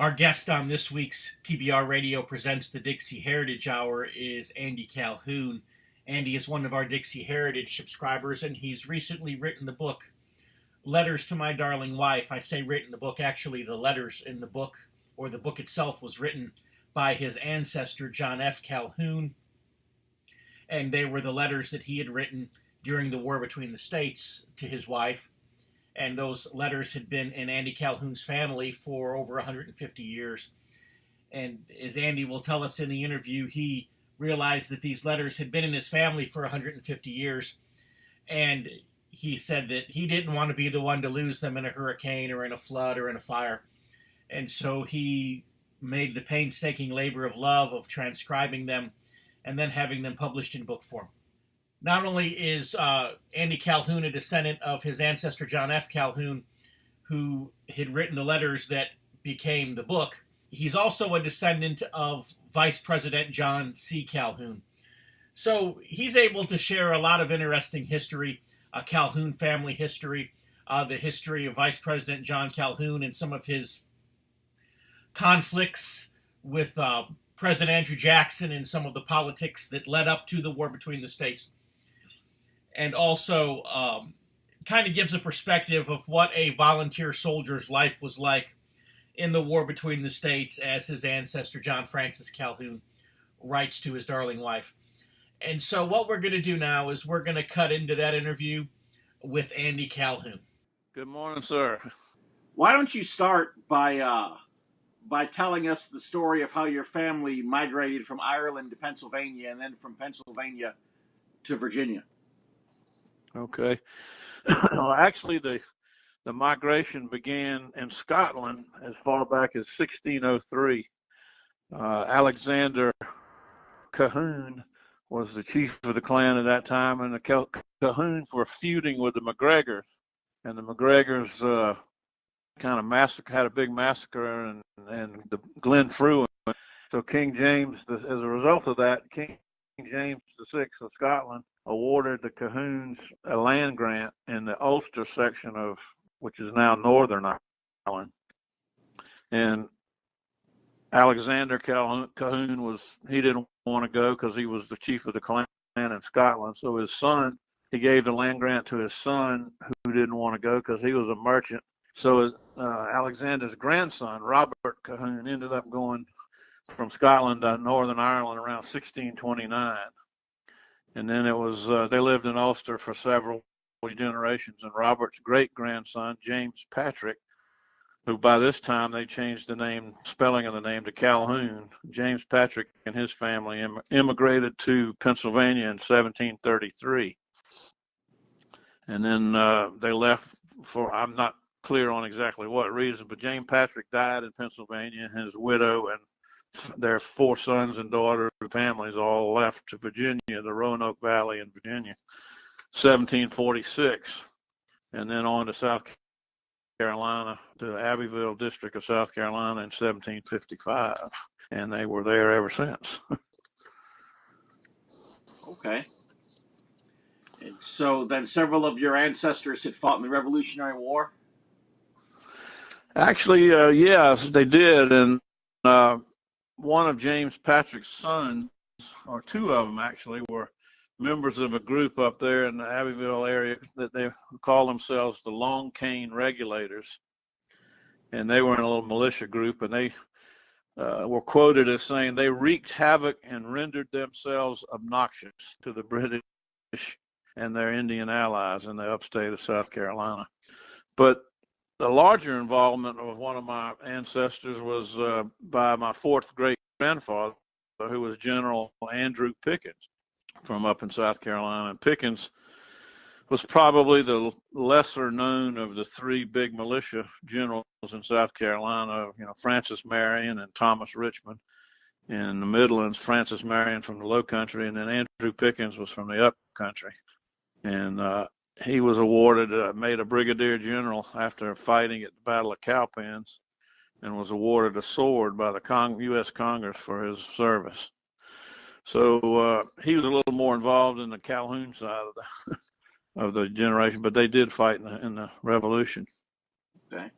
Our guest on this week's TBR Radio Presents the Dixie Heritage Hour is Andy Calhoun. Andy is one of our Dixie Heritage subscribers, and he's recently written the book, Letters to My Darling Wife. I say written the book, actually the letters in the book, or the book itself, was written by his ancestor, John F. Calhoun, and they were the letters that he had written during the war between the states to his wife. And those letters had been in Andy Calhoun's family for over 150 years. And as Andy will tell us in the interview, he realized that these letters had been in his family for 150 years. And he said that he didn't want to be the one to lose them in a hurricane or in a flood or in a fire. And so he made the painstaking labor of love of transcribing them and then having them published in book form. Not only is Andy Calhoun a descendant of his ancestor John F. Calhoun, who had written the letters that became the book, he's also a descendant of Vice President John C. Calhoun. So he's able to share a lot of interesting history, Calhoun family history, the history of Vice President John Calhoun and some of his conflicts with President Andrew Jackson and some of the politics that led up to the war between the states. And also kind of gives a perspective of what a volunteer soldier's life was like in the war between the states, as his ancestor John Francis Calhoun writes to his darling wife. And so what we're going to do now is we're going to cut into that interview with Andy Calhoun. Good morning, sir. Why don't you start by telling us the story of how your family migrated from Ireland to Pennsylvania and then from Pennsylvania to Virginia? Okay. Well, actually, the migration began in Scotland as far back as 1603. Alexander Calhoun was the chief of the clan at that time, and the Calhouns were feuding with the MacGregors, and the MacGregors kind of had a big massacre and the Glenfrew. So King James, as a result of that, King James VI of Scotland awarded the Calhouns a land grant in the Ulster section of, which is now Northern Ireland. And Alexander Calhoun he didn't want to go because he was the chief of the clan in Scotland. So he gave the land grant to his son, who didn't want to go because he was a merchant. So Alexander's grandson, Robert Calhoun, ended up going from Scotland to Northern Ireland around 1629. And then they lived in Ulster for several generations. And Robert's great-grandson, James Patrick, who by this time they changed the spelling of the name to Calhoun. James Patrick and his family immigrated to Pennsylvania in 1733. And then they left I'm not clear on exactly what reason, but James Patrick died in Pennsylvania, and his widow and their 4 sons and daughters and families all left to Virginia, the Roanoke Valley in Virginia, 1746, and then on to South Carolina, to the Abbeville district of South Carolina in 1755, and they were there ever since. Okay. And so then several of your ancestors had fought in the Revolutionary War? Actually, yes, they did, and one of James Patrick's sons, or 2 of them actually, were members of a group up there in the Abbeville area that they call themselves the Long Cane Regulators. And they were in a little militia group, and they were quoted as saying they wreaked havoc and rendered themselves obnoxious to the British and their Indian allies in the upstate of South Carolina. But the larger involvement of one of my ancestors was by my 4th great-grandfather, who was General Andrew Pickens from up in South Carolina. And Pickens was probably the lesser known of the 3 big militia generals in South Carolina, Francis Marion and Thomas Richmond. In the Midlands, Francis Marion from the Low Country, and then Andrew Pickens was from the Up Country. And he was awarded, made a brigadier general after fighting at the Battle of Cowpens, and was awarded a sword by the U.S. Congress for his service. So he was a little more involved in the Calhoun side of the generation, but they did fight in the Revolution. Okay.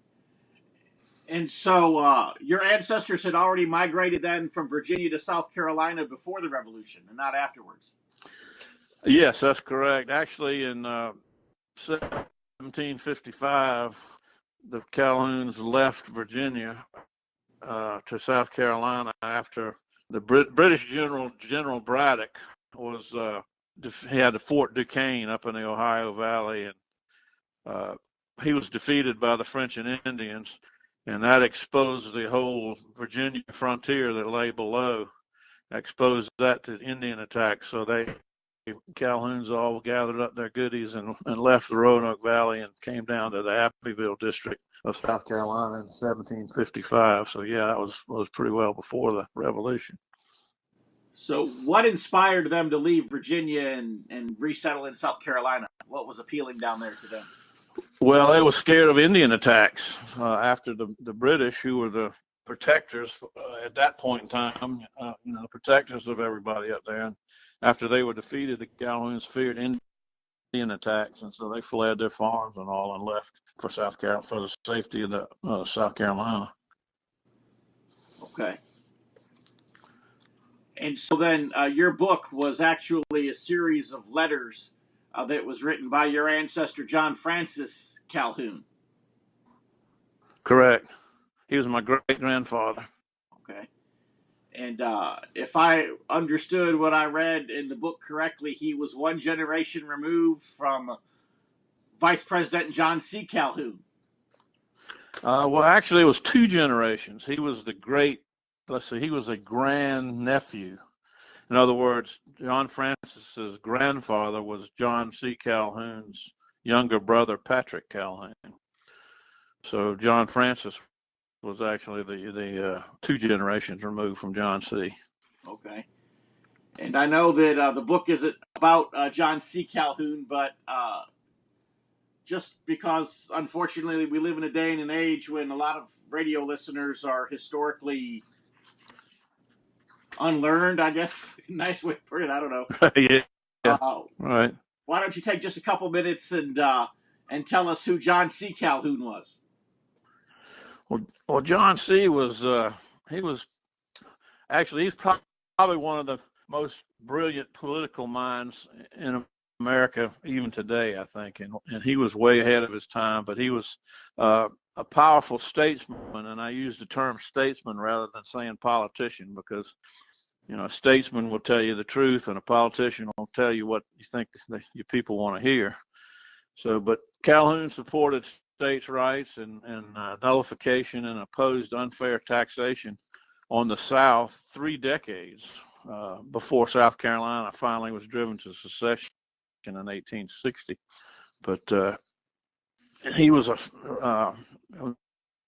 And so your ancestors had already migrated then from Virginia to South Carolina before the Revolution and not afterwards. Yes, that's correct. Actually, in 1755, the Calhouns left Virginia to South Carolina after the British General Braddock was he had the Fort Duquesne up in the Ohio Valley, and he was defeated by the French and Indians, and that exposed the whole Virginia frontier that lay below, exposed that to Indian attacks. So Calhouns all gathered up their goodies and left the Roanoke Valley and came down to the Abbeville district of South Carolina in 1755. So yeah, that was pretty well before the Revolution. So what inspired them to leave Virginia and resettle in South Carolina? What was appealing down there to them? Well, they were scared of Indian attacks after the British, who were the protectors at that point in time, the protectors of everybody up there. And after they were defeated, the Calhouns feared Indian attacks, and so they fled their farms and all and left for South Carolina, for the safety of the South Carolina. Okay. And so then your book was actually a series of letters that was written by your ancestor, John Francis Calhoun. Correct. He was my great-grandfather. Okay. And if I understood what I read in the book correctly, he was one generation removed from Vice President John C. Calhoun. Well, actually, it was two generations. He was he was a grand-nephew. In other words, John Francis's grandfather was John C. Calhoun's younger brother, Patrick Calhoun. So John Francis was actually the two generations removed from John C. Okay. And I know that the book isn't about John C. Calhoun, but just because, unfortunately, we live in a day and an age when a lot of radio listeners are historically unlearned, I guess, nice way to put it, I don't know. Yeah. Right. Why don't you take just a couple minutes and tell us who John C. Calhoun was? Well, John C. was he's probably one of the most brilliant political minds in America even today, I think, and he was way ahead of his time. But he was a powerful statesman, and I use the term statesman rather than saying politician, because a statesman will tell you the truth, and a politician will tell you what you think your people want to hear. So, but Calhoun supported states' rights and nullification and opposed unfair taxation on the South 3 decades before South Carolina finally was driven to secession in 1860. But he was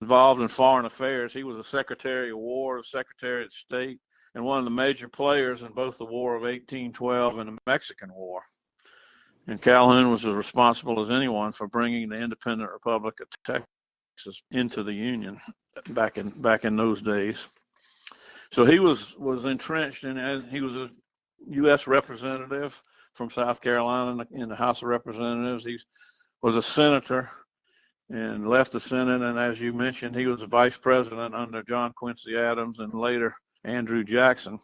involved in foreign affairs. He was a Secretary of War, a Secretary of State, and one of the major players in both the War of 1812 and the Mexican War. And Calhoun was as responsible as anyone for bringing the independent Republic of Texas into the Union back in those days. So he was entrenched he was a U.S. representative from South Carolina in the House of Representatives. He was a senator and left the Senate, and as you mentioned, he was a vice president under John Quincy Adams and later Andrew Jackson,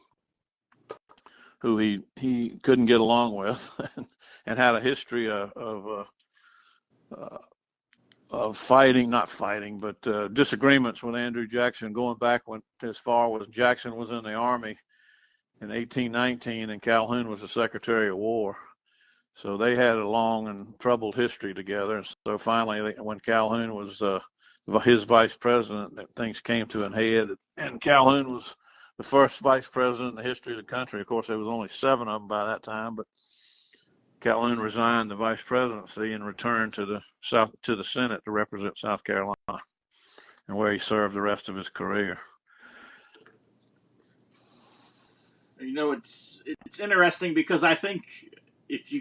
who he couldn't get along with and had a history of disagreements with Andrew Jackson, going back as far as Jackson was in the Army in 1819 and Calhoun was the Secretary of War. So they had a long and troubled history together. And so finally, when Calhoun was his vice president, things came to an head. And Calhoun was the first vice president in the history of the country. Of course, there was only 7 of them by that time, but Calhoun resigned the vice presidency and returned to the Senate to represent South Carolina, and where he served the rest of his career. It's interesting because I think if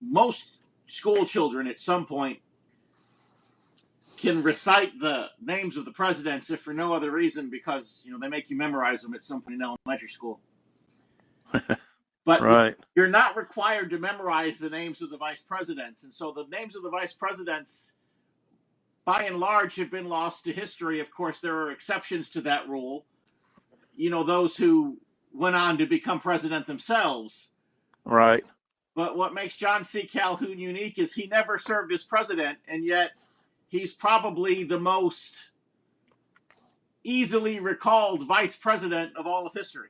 most school children at some point can recite the names of the presidents, if for no other reason because they make you memorize them at some point in elementary school. But right. You're not required to memorize the names of the vice presidents. And so the names of the vice presidents by and large, have been lost to history. Of course, there are exceptions to that rule. You know, those who went on to become president themselves. Right. But what makes John C. Calhoun unique is he never served as president, and yet he's probably the most easily recalled vice president of all of history.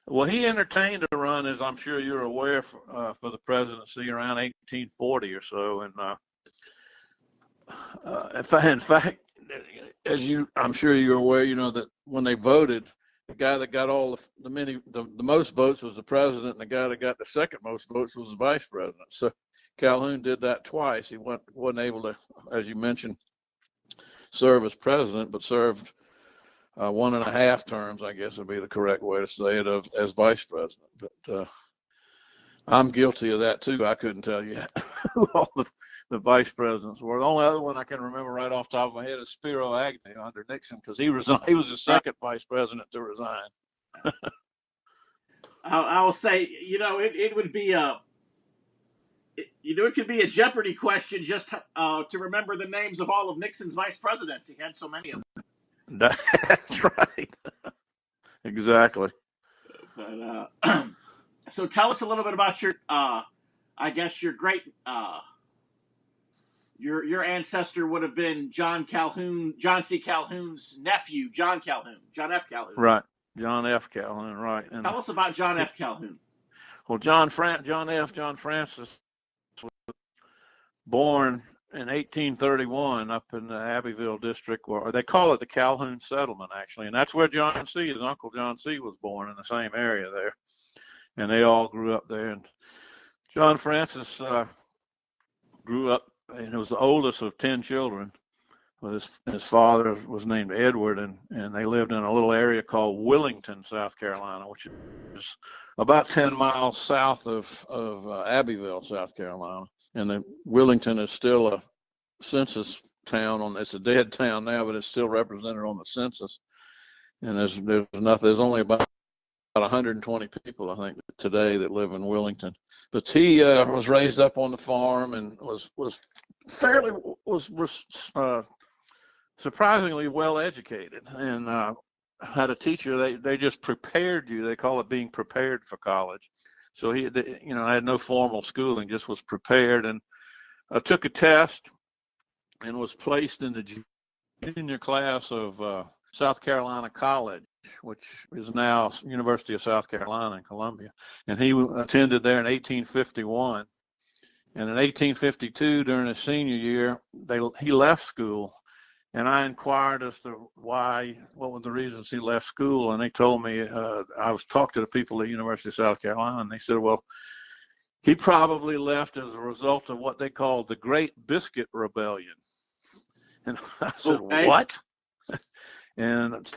Well, he entertained a run, as I'm sure you're aware, for the presidency around 1840 or so. And in fact, I'm sure you're aware, that when they voted, the guy that got all the most votes was the president, and the guy that got the second most votes was the vice president. So Calhoun did that twice. He wasn't able to, as you mentioned, serve as president, but served 1.5 terms, I guess would be the correct way to say it, as vice president. But I'm guilty of that too. I couldn't tell you who all the vice presidents were. The only other one I can remember right off the top of my head is Spiro Agnew under Nixon, because he resigned. He was the second vice president to resign. I will say, it would be it could be a Jeopardy question just to remember the names of all of Nixon's vice presidents. He had so many of them. That's right. Exactly. But so tell us a little bit about your, I guess your great, your ancestor would have been John C. Calhoun's nephew, John F. Calhoun. Right. John F. Calhoun. Right. And tell us about John F. Calhoun. Well, John Francis was born in 1831 up in the Abbeville district, or they call it the Calhoun settlement, actually. And that's where his Uncle John C. was born, in the same area there. And they all grew up there. And John Francis grew up, and he was the oldest of 10 children. Well, his father was named Edward, and they lived in a little area called Willington, South Carolina, which is about 10 miles south of Abbeville, South Carolina. And Willington is still a census town. It's a dead town now, but it's still represented on the census. And there's only about 120 people, I think, today that live in Willington. But he was raised up on the farm and was surprisingly well educated, and had a teacher. They just prepared you. They call it being prepared for college. So he had no formal schooling, just was prepared, and took a test and was placed in the junior class of South Carolina College, which is now University of South Carolina in Columbia. And he attended there in 1851. And in 1852, during his senior year, he left school. And I inquired as to what were the reasons he left school. And they told me, I was talking to the people at the University of South Carolina, and they said, well, he probably left as a result of what they called the Great Biscuit Rebellion. And I said, okay. What? And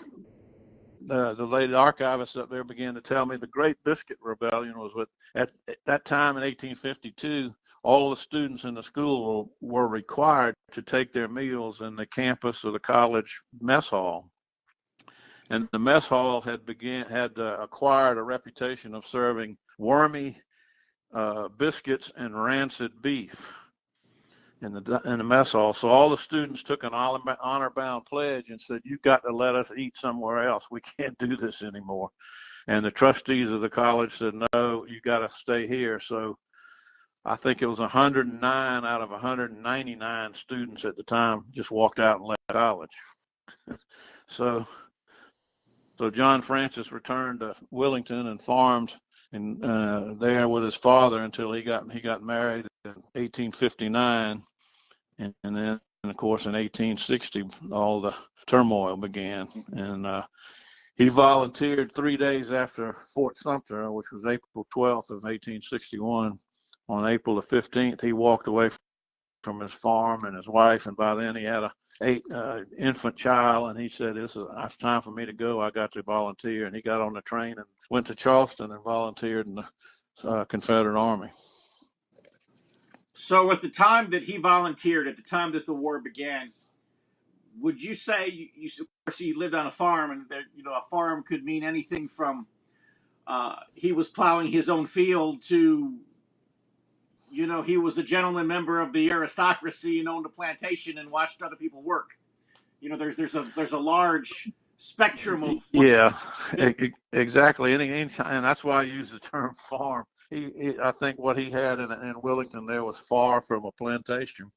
the lady archivist up there began to tell me the Great Biscuit Rebellion was at that time in 1852, all the students in the school were required to take their meals in the campus or the college mess hall. And the mess hall had acquired a reputation of serving wormy biscuits and rancid beef in the mess hall. So all the students took an honor-bound pledge and said, "You've got to let us eat somewhere else. We can't do this anymore." And the trustees of the college said, "No, you got to stay here." So I think it was 109 out of 199 students at the time just walked out and left college. So John Francis returned to Willington and farmed there with his father until he got married in 1859, and then of course in 1860 all the turmoil began, and he volunteered 3 days after Fort Sumter, which was April 12th of 1861. On April the 15th, he walked away from his farm and his wife, and by then he had a 8 infant child, and he said, it's time for me to go. I got to volunteer. And he got on the train and went to Charleston and volunteered in the Confederate Army. So at the time that he volunteered, at the time that the war began, would you say, of course, he lived on a farm, and a farm could mean anything from he was plowing his own field to you know, he was a gentleman member of the aristocracy and owned a plantation and watched other people work. You know, there's a large spectrum of what. Yeah, exactly. And that's why I use the term farm. I think what he had in Willington there was far from a plantation.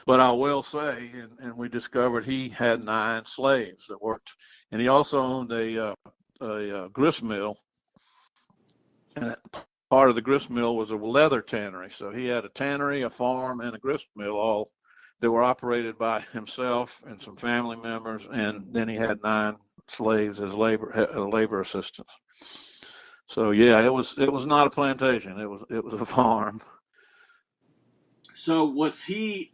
But I will say, and we discovered he had 9 slaves that worked, and he also owned a grist mill, and part of the grist mill was a leather tannery. So he had a tannery, a farm, and a grist mill, all that were operated by himself and some family members, and then he had 9 slaves as labor assistants. So yeah, it was not a plantation. It was a farm. So was he,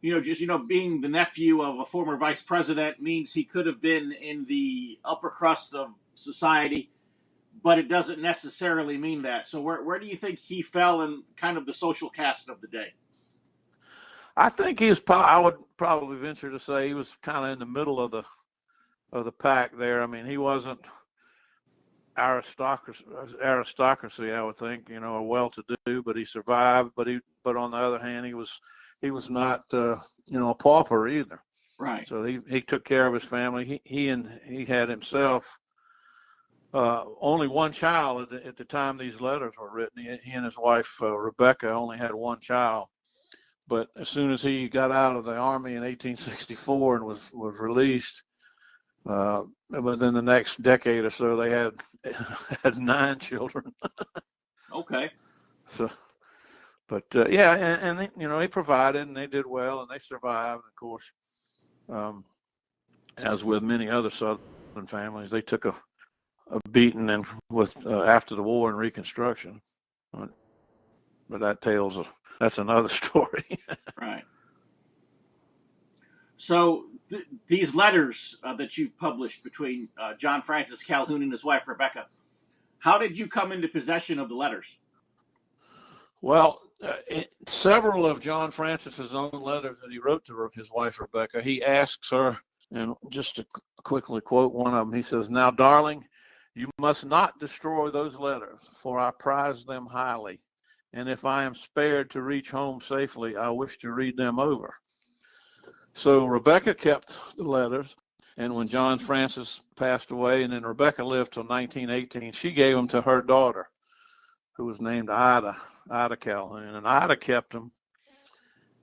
you know, just, you know, being the nephew of a former vice president means he could have been in the upper crust of society, but it doesn't necessarily mean that. So where do you think he fell in kind of the social caste of the day? I think I would probably venture to say he was kind of in the middle of the pack there. I mean, he wasn't aristocracy, I would think, you know, well-to-do, but he survived. But on the other hand, he was not, you know, a pauper either. Right. So he took care of his family. He had himself only one child at the time these letters were written. He and his wife Rebecca only had one child. But as soon as he got out of the Army in 1864 and was released, but then the next decade or so, they had 9 children. Okay. So, but yeah, and they, you know, they provided and they did well and they survived. And of course, as with many other Southern families, they took a beating and after the war and Reconstruction. But that's another story. Right. So these letters that you've published between John Francis Calhoun and his wife Rebecca, how did you come into possession of the letters? Well, several of John Francis's own letters that he wrote to his wife Rebecca, he asks her, and just to quickly quote one of them, he says, "Now, darling, you must not destroy those letters, for I prize them highly. And if I am spared to reach home safely, I wish to read them over." So Rebecca kept the letters, and when John Francis passed away, and then Rebecca lived till 1918, she gave them to her daughter, who was named Ida Calhoun, and Ida kept them.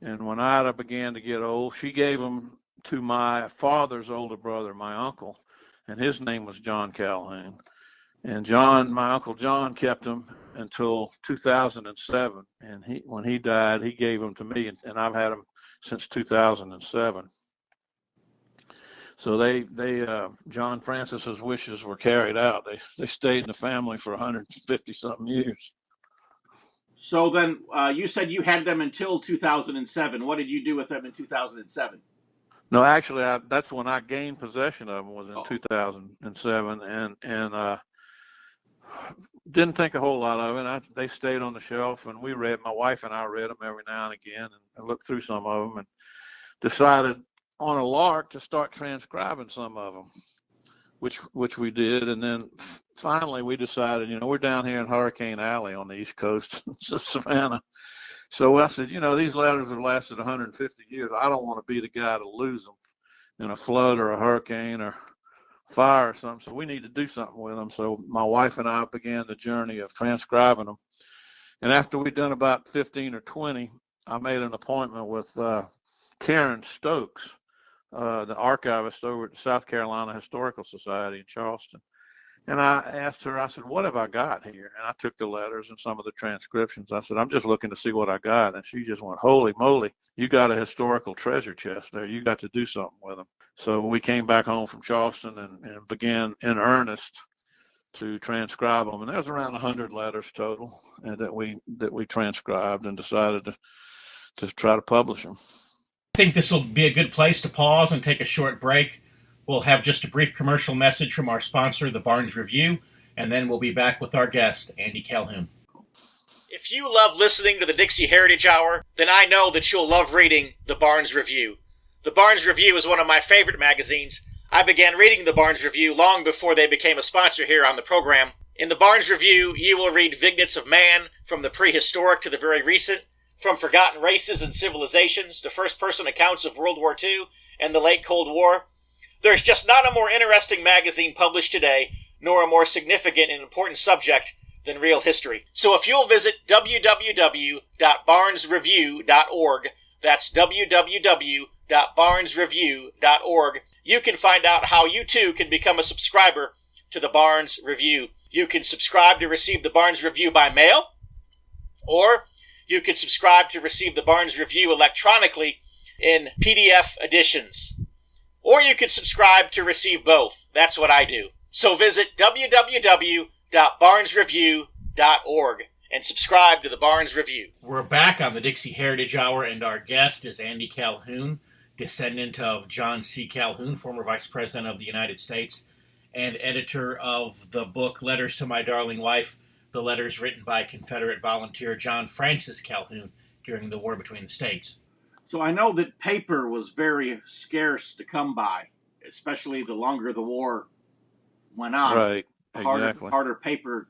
And when Ida began to get old, she gave them to my father's older brother, my uncle, and his name was John Calhoun. And my Uncle John kept them until 2007. And when he died, he gave them to me, and I've had them since 2007. So John Francis's wishes were carried out. They stayed in the family for 150 something years. So then you said you had them until 2007. What did you do with them in 2007? No, actually, that's when I gained possession of them, was in 2007, and didn't think a whole lot of it. They stayed on the shelf, and my wife and I read them every now and again, and looked through some of them, and decided on a lark to start transcribing some of them, which we did. And then finally we decided, you know, we're down here in Hurricane Alley on the East Coast of Savannah. So I said, you know, these letters have lasted 150 years. I don't want to be the guy to lose them in a flood or a hurricane or fire or something. So we need to do something with them. So my wife and I began the journey of transcribing them. And after we'd done about 15 or 20, I made an appointment with Karen Stokes, the archivist over at the South Carolina Historical Society in Charleston. And I asked her, I said, "What have I got here?" And I took the letters and some of the transcriptions. I said, "I'm just looking to see what I got." And she just went, "Holy moly, you got a historical treasure chest there. You got to do something with them." So we came back home from Charleston and began in earnest to transcribe them. And there was around 100 letters total, and that we transcribed and decided to try to publish them. I think this will be a good place to pause and take a short break. We'll have just a brief commercial message from our sponsor, the Barnes Review, and then we'll be back with our guest, Andy Calhoun. If you love listening to the Dixie Heritage Hour, then I know that you'll love reading the Barnes Review. The Barnes Review is one of my favorite magazines. I began reading the Barnes Review long before they became a sponsor here on the program. In the Barnes Review, you will read vignettes of man, from the prehistoric to the very recent, from forgotten races and civilizations to first-person accounts of World War II and the late Cold War. There's just not a more interesting magazine published today, nor a more significant and important subject than real history. So if you'll visit www.barnesreview.org, that's www.barnesreview.org, you can find out how you too can become a subscriber to the Barnes Review. You can subscribe to receive the Barnes Review by mail, or you can subscribe to receive the Barnes Review electronically in PDF editions. Or you can subscribe to receive both. That's what I do. So visit www.barnesreview.org and subscribe to the Barnes Review. We're back on the Dixie Heritage Hour, and our guest is Andy Calhoun, descendant of John C. Calhoun, former Vice President of the United States, and editor of the book Letters to My Darling Wife, the letters written by Confederate volunteer John Francis Calhoun during the war between the states. So I know that paper was very scarce to come by, especially the longer the war went on. Right, exactly. Harder paper.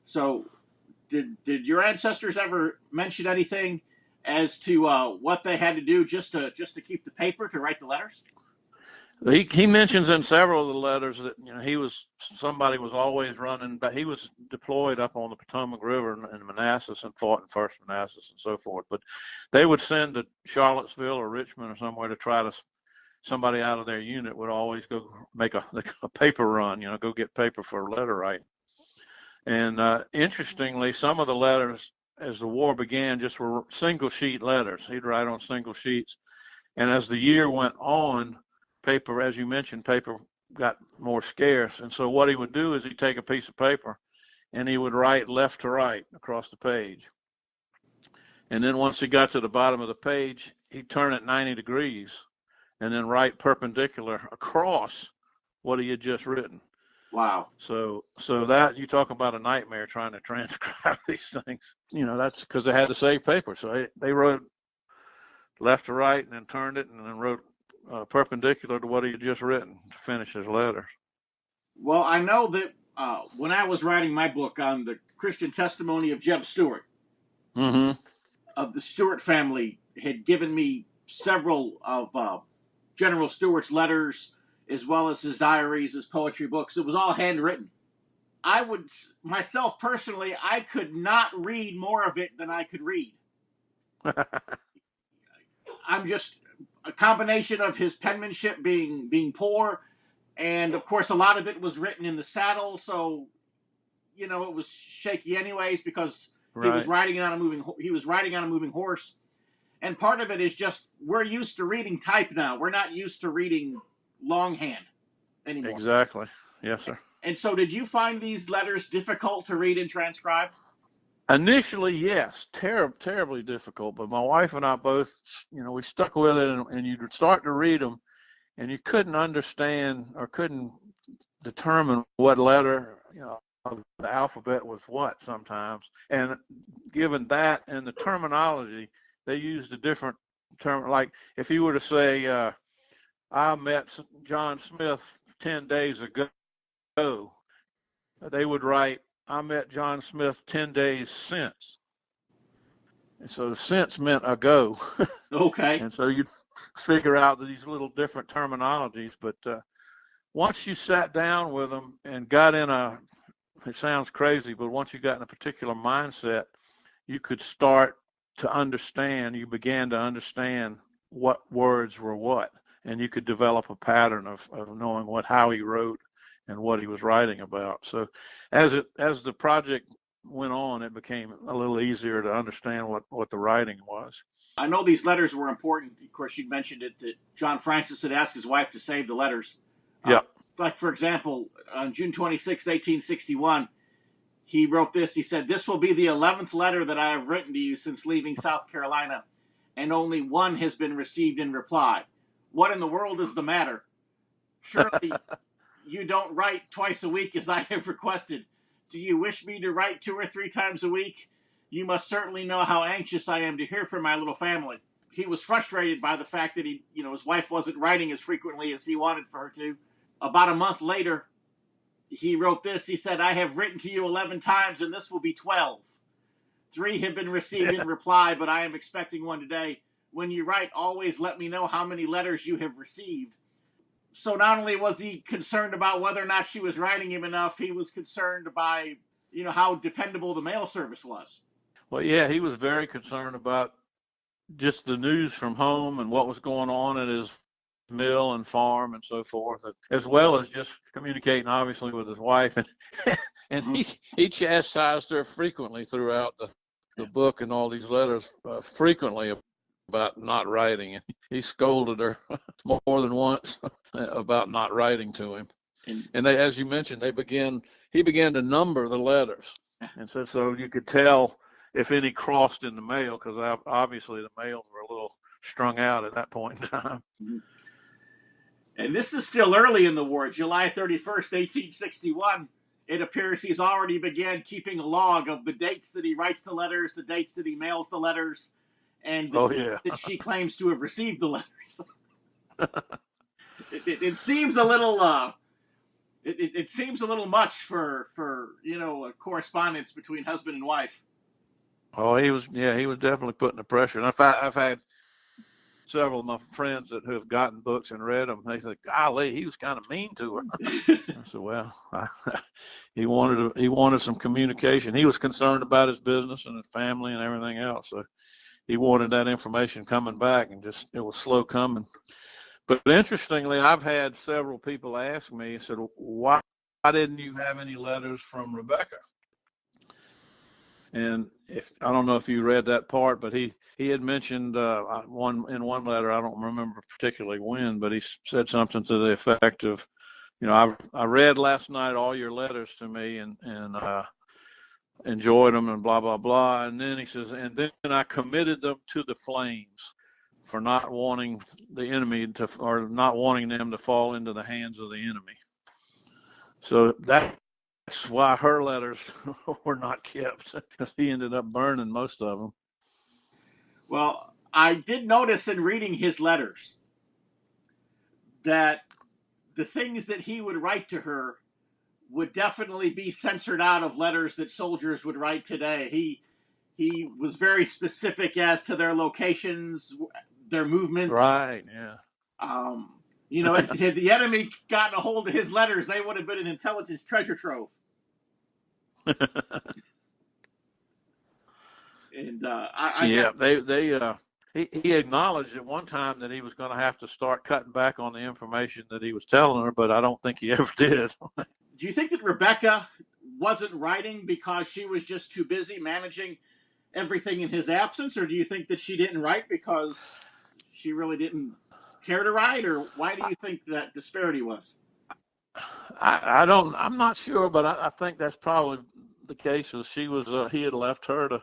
So did your ancestors ever mention anything as to what they had to do just to keep the paper to write the letters? He mentions in several of the letters that somebody was always running, but he was deployed up on the Potomac River in Manassas and fought in First Manassas and so forth. But they would send to Charlottesville or Richmond or somewhere to try to. Somebody out of their unit would always go make a paper run, go get paper for letter writing. And interestingly, some of the letters as the war began just were single sheet letters. He'd write on single sheets, and as the year went on, paper, as you mentioned, paper got more scarce. And so what he would do is he'd take a piece of paper and he would write left to right across the page. And then once he got to the bottom of the page, he'd turn it 90 degrees and then write perpendicular across what he had just written. Wow. So that, you talk about a nightmare trying to transcribe these things. That's because they had to save paper. So they wrote left to right and then turned it and then wrote perpendicular to what he had just written to finish his letters. Well, I know that when I was writing my book on the Christian testimony of Jeb Stuart, mm-hmm. of the Stuart family, had given me several of General Stuart's letters, as well as his diaries, his poetry books. It was all handwritten. I would, myself personally, I could not read more of it than I could read. I'm just a combination of his penmanship being poor, and of course a lot of it was written in the saddle, so it was shaky anyways because he was riding on a moving horse. And part of it is just we're used to reading type now. We're not used to reading longhand anymore. Exactly. Yes, sir. And so did you find these letters difficult to read and transcribe? Initially, yes, terribly difficult. But my wife and I both, we stuck with it, and you'd start to read them, and you couldn't understand or couldn't determine what letter, of the alphabet was what sometimes. And given that and the terminology, they used a different term. Like if you were to say, I met John Smith 10 days ago, they would write, I met John Smith 10 days since. And so since meant ago. Okay. And so you'd figure out these little different terminologies. But once you sat down with them and got in it sounds crazy, but once you got in a particular mindset, you could start to understand, you began to understand what words were what. And you could develop a pattern of knowing how he wrote and what he was writing about. So as the project went on, it became a little easier to understand what the writing was. I know these letters were important. Of course, you mentioned it, that John Francis had asked his wife to save the letters. Yeah. Like, for example, on June 26, 1861, he wrote this. He said, "This will be the 11th letter that I have written to you since leaving South Carolina, and only one has been received in reply. What in the world is the matter? Surely you don't write twice a week as I have requested. Do you wish me to write 2 or 3 times a week? You must certainly know how anxious I am to hear from my little family." He was frustrated by the fact that his wife wasn't writing as frequently as he wanted for her to. About a month later, he wrote this. He said, "I have written to you 11 times, and this will be 12. 3 have been received in reply, but I am expecting one today. When you write, always let me know how many letters you have received." So not only was he concerned about whether or not she was writing him enough, he was concerned by, how dependable the mail service was. Well, yeah, he was very concerned about just the news from home and what was going on at his mill and farm and so forth, as well as just communicating obviously with his wife. And and he chastised her frequently throughout the book and all these letters, frequently about not writing. And he scolded her more than once about not writing to him. And they, as you mentioned, he began to number the letters, and so you could tell if any crossed in the mail, because obviously the mails were a little strung out at that point in time. And this is still early in the war, July 31st, 1861. It appears he's already began keeping a log of the dates that he writes the letters, the dates that he mails the letters, and that she claims to have received the letters. It seems a little it seems a little much for a correspondence between husband and wife. Oh, he was definitely putting the pressure. And I've had several of my friends who have gotten books and read them. They said, "Golly, he was kind of mean to her." I said, "Well, he wanted some communication. He was concerned about his business and his family and everything else. So he wanted that information coming back, and just it was slow coming." But interestingly, I've had several people ask me, said, "Why didn't you have any letters from Rebecca?" And I don't know if you read that part, but he had mentioned one letter, I don't remember particularly when, but he said something to the effect of, I read last night all your letters to me and enjoyed them and blah blah blah. And then he says, and then I committed them to the flames for not wanting the enemy or not wanting them to fall into the hands of the enemy. So that's why her letters were not kept, because he ended up burning most of them. Well, I did notice in reading his letters that the things that he would write to her would definitely be censored out of letters that soldiers would write today. He was very specific as to their locations, their movements. Right, yeah. Had the enemy gotten a hold of his letters, they would have been an intelligence treasure trove. And he acknowledged at one time that he was going to have to start cutting back on the information that he was telling her, but I don't think he ever did. Do you think that Rebecca wasn't writing because she was just too busy managing everything in his absence, or do you think that she didn't write because she really didn't care to write, or why do you think that disparity was? I'm not sure, but I think that's probably the case. He had left her to.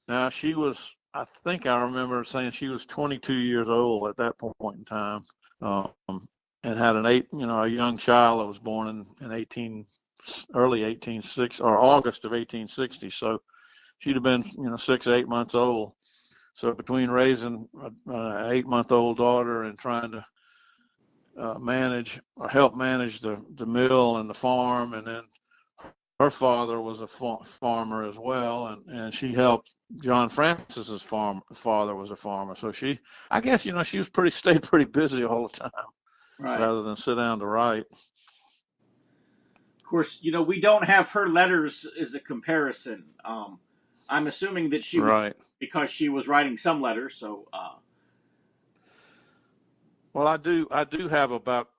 Now she was, I think I remember saying she was 22 years old at that point in time, and had a young child that was born in early 1860 or August of 1860. So she'd have been 6 or 8 months old. So between raising an 8-month-old daughter and trying to help manage the mill and the farm, and then her father was a farmer as well, and she helped John Francis's father was a farmer. So I guess she was stayed pretty busy all the time, right, rather than sit down to write. Of course, we don't have her letters as a comparison. I'm assuming that she was, right, because she was writing some letters. So, well, I do have about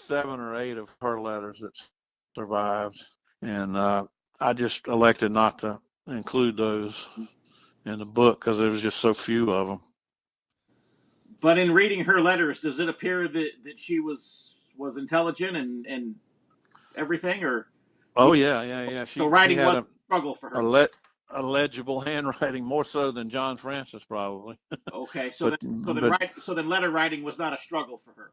7 or 8 of her letters that survived, and I just elected not to include those in the book because there was just so few of them. But in reading her letters, does it appear that she was intelligent and everything, or? Oh yeah. So writing was a struggle for her. A legible handwriting, more so than John Francis probably. Okay, so then letter writing was not a struggle for her.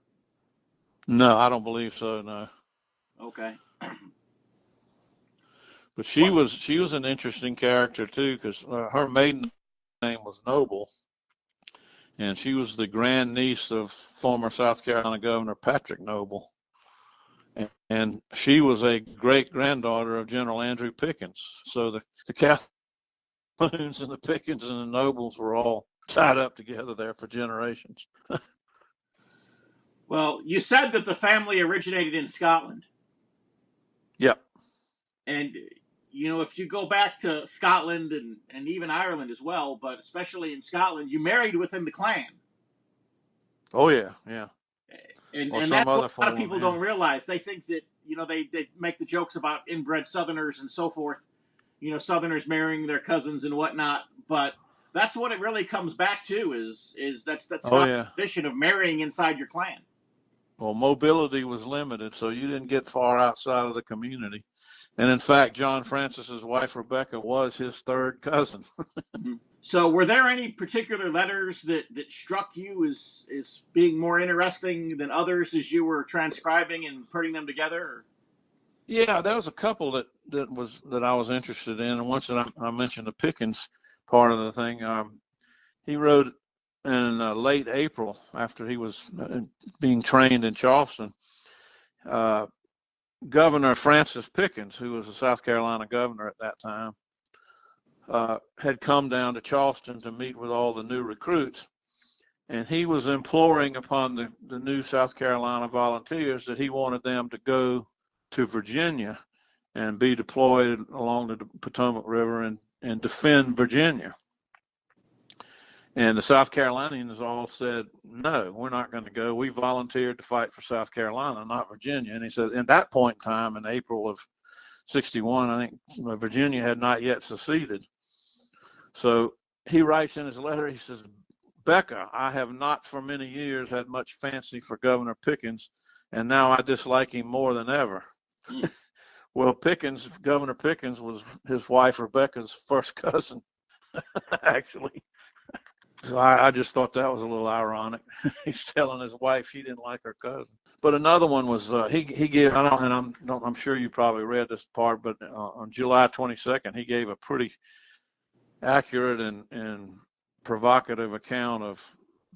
No, I don't believe so. No. Okay. But she was an interesting character too, because her maiden name was Noble, and she was the grandniece of former South Carolina Governor Patrick Noble. and she was a great-granddaughter of General Andrew Pickens. So the Calhouns and the Pickens and the Nobles were all tied up together there for generations. Well, you said that the family originated in Scotland. Yep. And, if you go back to Scotland and even Ireland as well, but especially in Scotland, you married within the clan. Oh, yeah, yeah. And that's what a lot of people don't realize. They think that, they make the jokes about inbred Southerners and so forth, Southerners marrying their cousins and whatnot. But that's what it really comes back to is that's the tradition of marrying inside your clan. Well, mobility was limited, so you didn't get far outside of the community. And in fact, John Francis's wife, Rebecca, was his third cousin. So were there any particular letters that struck you as being more interesting than others as you were transcribing and putting them together? Yeah, there was a couple that I was interested in. And once I mentioned the Pickens part of the thing, he wrote in late April, after he was being trained in Charleston, Governor Francis Pickens, who was the South Carolina governor at that time, had come down to Charleston to meet with all the new recruits. And he was imploring upon the new South Carolina volunteers that he wanted them to go to Virginia and be deployed along the Potomac River and defend Virginia. And the South Carolinians all said, no, we're not going to go. We volunteered to fight for South Carolina, not Virginia. And he said, at that point in time, in April of 61, I think Virginia had not yet seceded. So he writes in his letter, he says, Becca, I have not for many years had much fancy for Governor Pickens, and now I dislike him more than ever. Well, Governor Pickens was his wife Rebecca's first cousin, actually. So I just thought that was a little ironic. He's telling his wife she didn't like her cousin. But another one was he gave. I'm sure you probably read this part, but on July 22nd, he gave a pretty accurate and provocative account of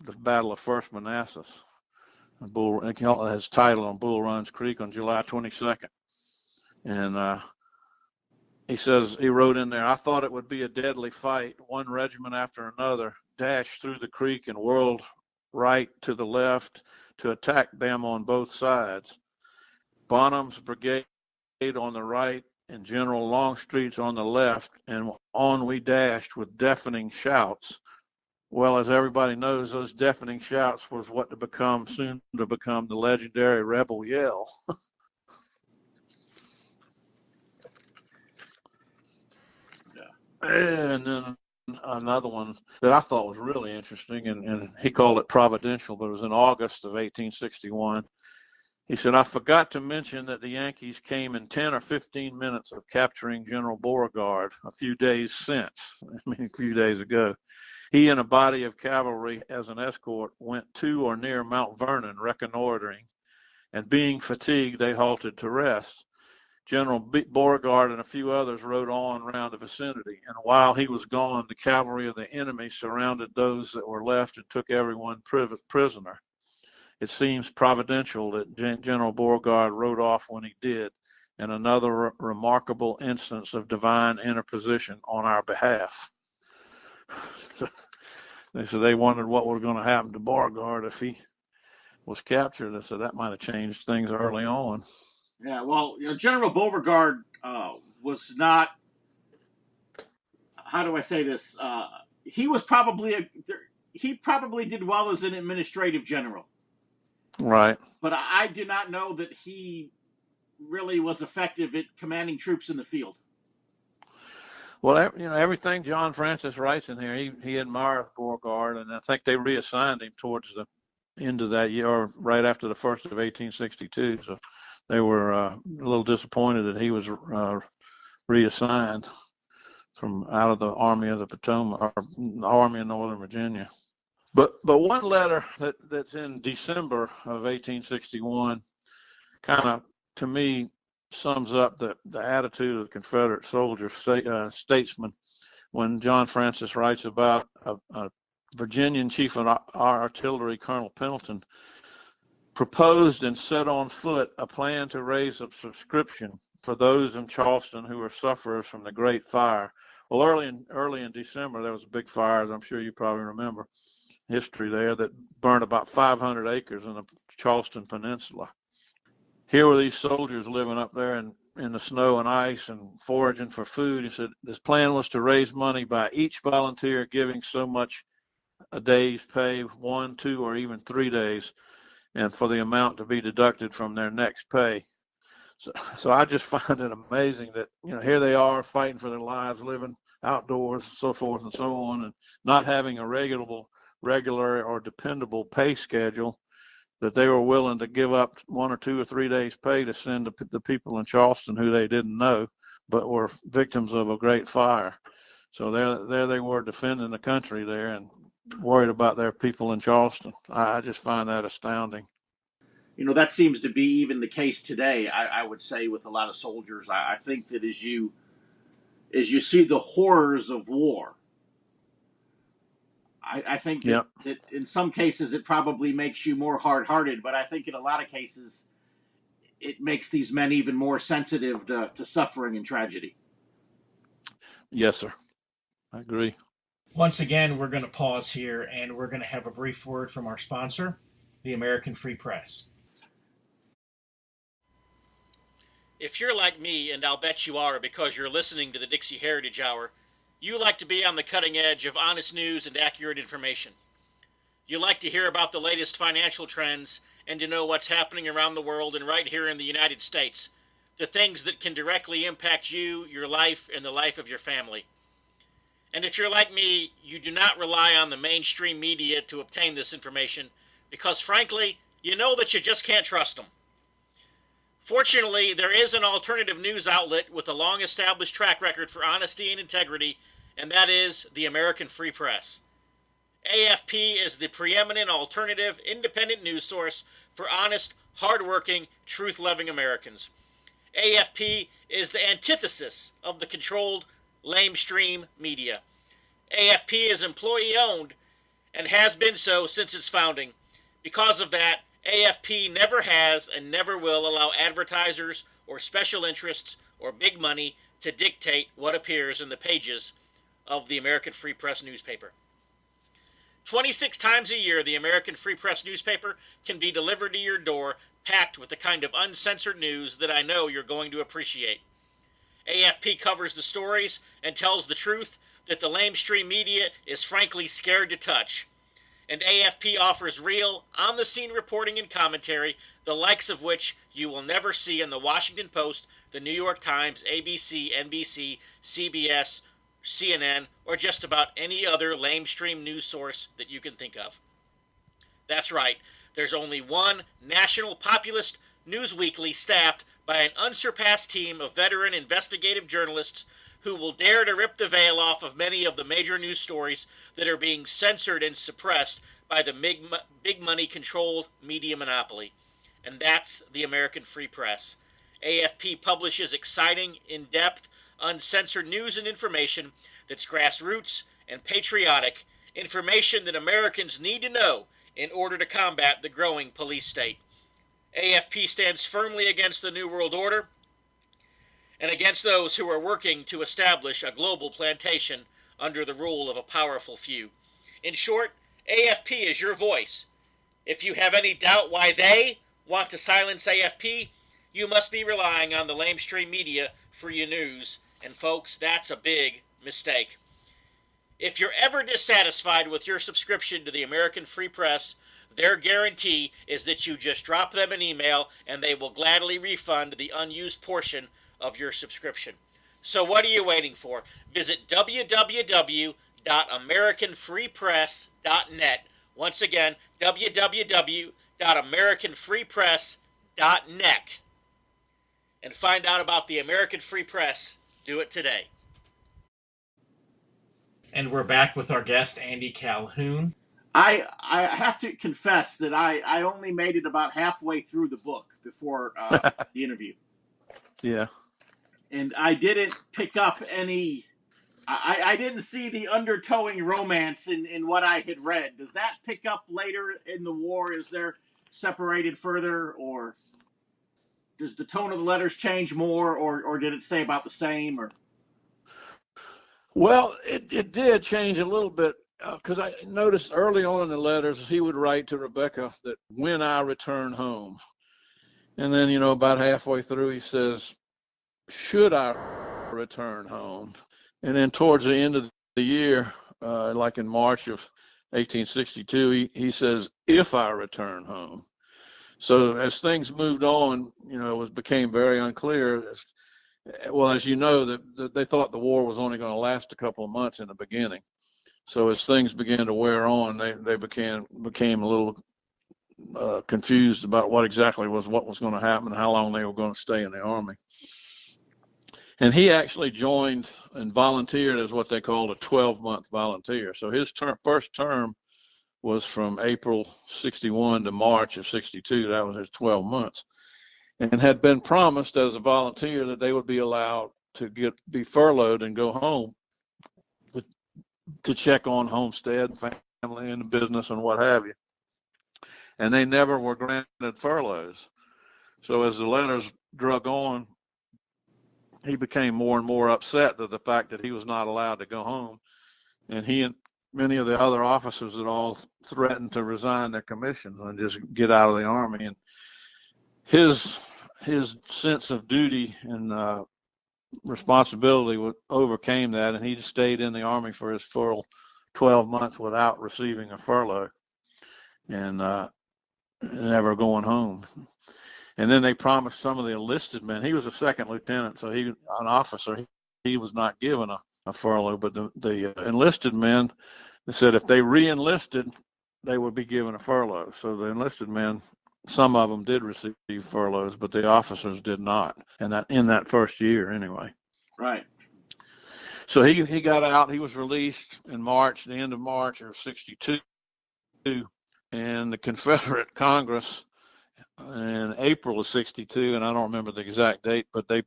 the Battle of First Manassas. It has title on Bull Run's Creek on July 22nd, and he wrote in there, I thought it would be a deadly fight. One regiment after another dashed through the creek and whirled right to the left to attack them on both sides. Bonham's brigade on the right and General Longstreet's on the left, and on we dashed with deafening shouts. Well, as everybody knows, those deafening shouts was what soon to become the legendary rebel yell. And then another one that I thought was really interesting, and he called it providential, but it was in August of 1861. He said, I forgot to mention that the Yankees came in 10 or 15 minutes of capturing General Beauregard a few days ago. He and a body of cavalry as an escort went to or near Mount Vernon reconnoitering, and being fatigued, they halted to rest. General Beauregard and a few others rode on around the vicinity, and while he was gone, the cavalry of the enemy surrounded those that were left and took everyone prisoner. It seems providential that General Beauregard rode off when he did, and another remarkable instance of divine interposition on our behalf. They said they wondered what was going to happen to Beauregard if he was captured. They said that might have changed things early on. Yeah, well, General Beauregard was not. How do I say this? He was probably he probably did well as an administrative general, right? But I do not know that he really was effective at commanding troops in the field. Well, everything John Francis writes in here, he admires Beauregard, and I think they reassigned him towards the end of that year, or right after the first of 1862. So they were a little disappointed that he was reassigned from out of the Army of the Potomac, or Army of Northern Virginia. But one letter that's in December of 1861 kind of, to me, sums up the attitude of the Confederate soldier statesman when John Francis writes about a Virginian chief of artillery, Colonel Pendleton, proposed and set on foot a plan to raise a subscription for those in Charleston who were sufferers from the Great Fire. Well, early in December, there was a big fire, as I'm sure you probably remember history there, that burned about 500 acres in the Charleston Peninsula. Here were these soldiers living up there in the snow and ice and foraging for food. He said this plan was to raise money by each volunteer giving so much a day's pay, 1, 2, or even 3 days, and for the amount to be deducted from their next pay. So I just find it amazing that, here they are fighting for their lives, living outdoors, so forth and so on, and not having a regular or dependable pay schedule, that they were willing to give up 1 or 2 or 3 days pay to send the people in Charleston who they didn't know, but were victims of a great fire. So there they were defending the country there and worried about their people in Charleston. I just find that astounding. That seems to be even the case today, I would say, with a lot of soldiers. I think that as you see the horrors of war, I think that in some cases it probably makes you more hard-hearted, but I think in a lot of cases it makes these men even more sensitive to suffering and tragedy. Yes, sir. I agree. Once again, we're going to pause here and we're going to have a brief word from our sponsor, the American Free Press. If you're like me, and I'll bet you are because you're listening to the Dixie Heritage Hour, you like to be on the cutting edge of honest news and accurate information. You like to hear about the latest financial trends and to know what's happening around the world and right here in the United States, the things that can directly impact you, your life, and the life of your family. And if you're like me, you do not rely on the mainstream media to obtain this information because, frankly, you know that you just can't trust them. Fortunately, there is an alternative news outlet with a long-established track record for honesty and integrity, and that is the American Free Press. AFP is the preeminent alternative, independent news source for honest, hard-working, truth-loving Americans. AFP is the antithesis of the controlled, lamestream media. AFP is employee-owned and has been so since its founding. Because of that, AFP never has and never will allow advertisers or special interests or big money to dictate what appears in the pages of the American Free Press newspaper. 26 times a year, the American Free Press newspaper can be delivered to your door, packed with the kind of uncensored news that I know you're going to appreciate. AFP covers the stories and tells the truth that the lamestream media is frankly scared to touch. And AFP offers real, on-the-scene reporting and commentary, the likes of which you will never see in the Washington Post, the New York Times, ABC, NBC, CBS, CNN, or just about any other lamestream news source that you can think of. That's right, there's only one national populist news weekly staffed by an unsurpassed team of veteran investigative journalists who will dare to rip the veil off of many of the major news stories that are being censored and suppressed by the big money controlled media monopoly. And that's the American Free Press. AFP publishes exciting, in-depth, uncensored news and information that's grassroots and patriotic, information that Americans need to know in order to combat the growing police state. AFP stands firmly against the New World Order and against those who are working to establish a global plantation under the rule of a powerful few. In short, AFP is your voice. If you have any doubt why they want to silence AFP, you must be relying on the lamestream media for your news, and folks, that's a big mistake. If you're ever dissatisfied with your subscription to the American Free Press, their guarantee is that you just drop them an email and they will gladly refund the unused portion of your subscription. So what are you waiting for? Visit www.americanfreepress.net. Once again, www.americanfreepress.net. And find out about the American Free Press. Do it today. And we're back with our guest, Andy Calhoun. I have to confess that I only made it about halfway through the book before the interview. Yeah. And I didn't pick up any... I didn't see the undertowing romance in what I had read. Does that pick up later in the war? Is there separated further, or does the tone of the letters change more, or did it stay about the same? Or Well, it did change a little bit because I noticed early on in the letters he would write to Rebecca that when I return home. And then, about halfway through, he says, should I return home? And then towards the end of the year, like in March of 1862, he says, if I return home. So as things moved on, it became very unclear. As you know, that they thought the war was only going to last a couple of months in the beginning. So as things began to wear on, they became a little confused about what was going to happen and how long they were going to stay in the Army. And he actually joined and volunteered as what they called a 12-month volunteer. So his first term was from April 61 to March of 62. That was his 12 months. And had been promised as a volunteer that they would be allowed to be furloughed and go home to check on homestead, family, and business and what have you. And they never were granted furloughs. So as the letters drug on, he became more and more upset at the fact that he was not allowed to go home. And he and many of the other officers had all threatened to resign their commissions and just get out of the Army. And his sense of duty and responsibility overcame that, and he stayed in the Army for his full 12 months without receiving a furlough and never going home. And then they promised some of the enlisted men. He was a second lieutenant, so an officer. He was not given a furlough, but the enlisted men, they said if they re-enlisted, they would be given a furlough. So the enlisted men, some of them did receive furloughs, but the officers did not, and that in that first year anyway. Right. So he got out. He was released in March, the end of March of 62, and the Confederate Congress in April of 62, and I don't remember the exact date, but they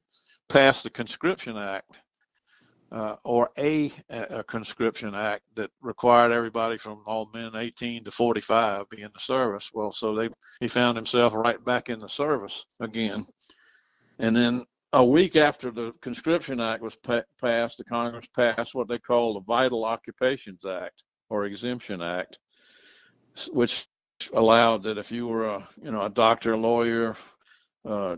passed the Conscription Act, or a Conscription Act that required everybody from all men 18 to 45 be in the service. Well, so he found himself right back in the service again. And then a week after the Conscription Act was passed, the Congress passed what they call the Vital Occupations Act, or Exemption Act, which allowed that if you were a doctor, lawyer,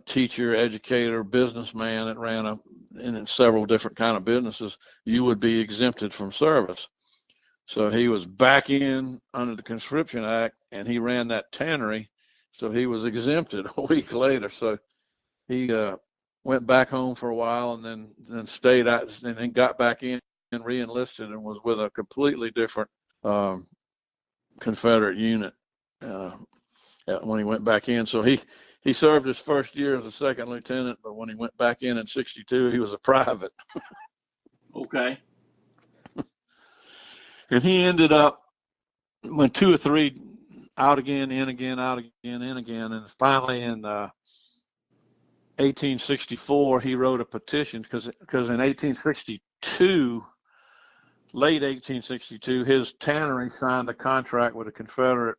teacher, educator, businessman that ran in several different kind of businesses, you would be exempted from service. So he was back in under the Conscription Act, and he ran that tannery, so he was exempted a week later. So he went back home for a while, and then stayed out, and then got back in and re-enlisted, and was with a completely different Confederate unit when he went back in. So he served his first year as a second lieutenant, but when he went back in 62, he was a private. Okay. And he ended up, when 2 or 3 out again, in again, out again, in again, and finally in 1864, he wrote a petition because in 1862, late 1862, his tannery signed a contract with a Confederate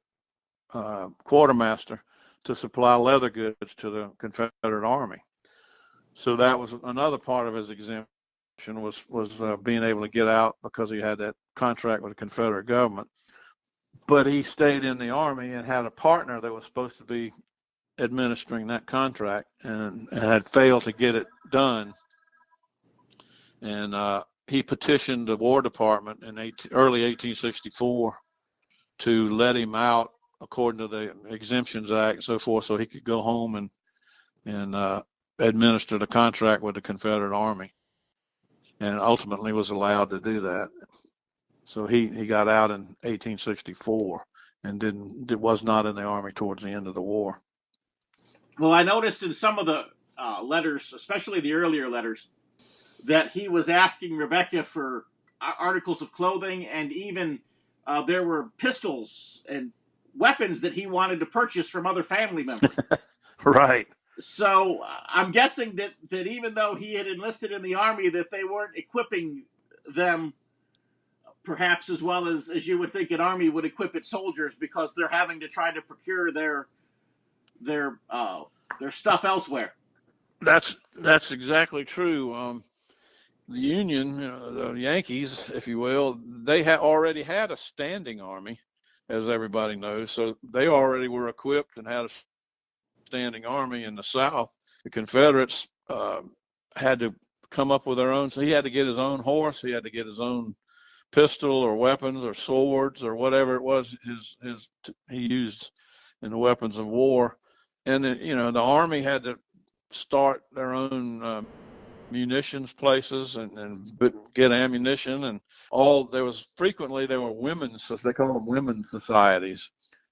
quartermaster to supply leather goods to the Confederate Army. So that was another part of his exemption, was being able to get out because he had that contract with the Confederate government. But he stayed in the Army and had a partner that was supposed to be administering that contract and had failed to get it done. And he petitioned the War Department in early 1864 to let him out according to the Exemptions Act and so forth, so he could go home and administer the contract with the Confederate Army, and ultimately was allowed to do that. So he got out in 1864 and was not in the Army towards the end of the war. Well, I noticed in some of the letters, especially the earlier letters, that he was asking Rebecca for articles of clothing, and even there were pistols and weapons that he wanted to purchase from other family members. Right. So I'm guessing that even though he had enlisted in the Army, that they weren't equipping them perhaps as well as you would think an Army would equip its soldiers, because they're having to try to procure their their stuff elsewhere. That's exactly true. The Union, the Yankees, if you will, they already had a standing army, as everybody knows. So they already were equipped and had a standing army in the South. The Confederates had to come up with their own. So he had to get his own horse. He had to get his own pistol or weapons or swords or whatever it was he used in the weapons of war. And the army had to start their own munitions places and get ammunition and all. There were women's, as they call them, women's societies.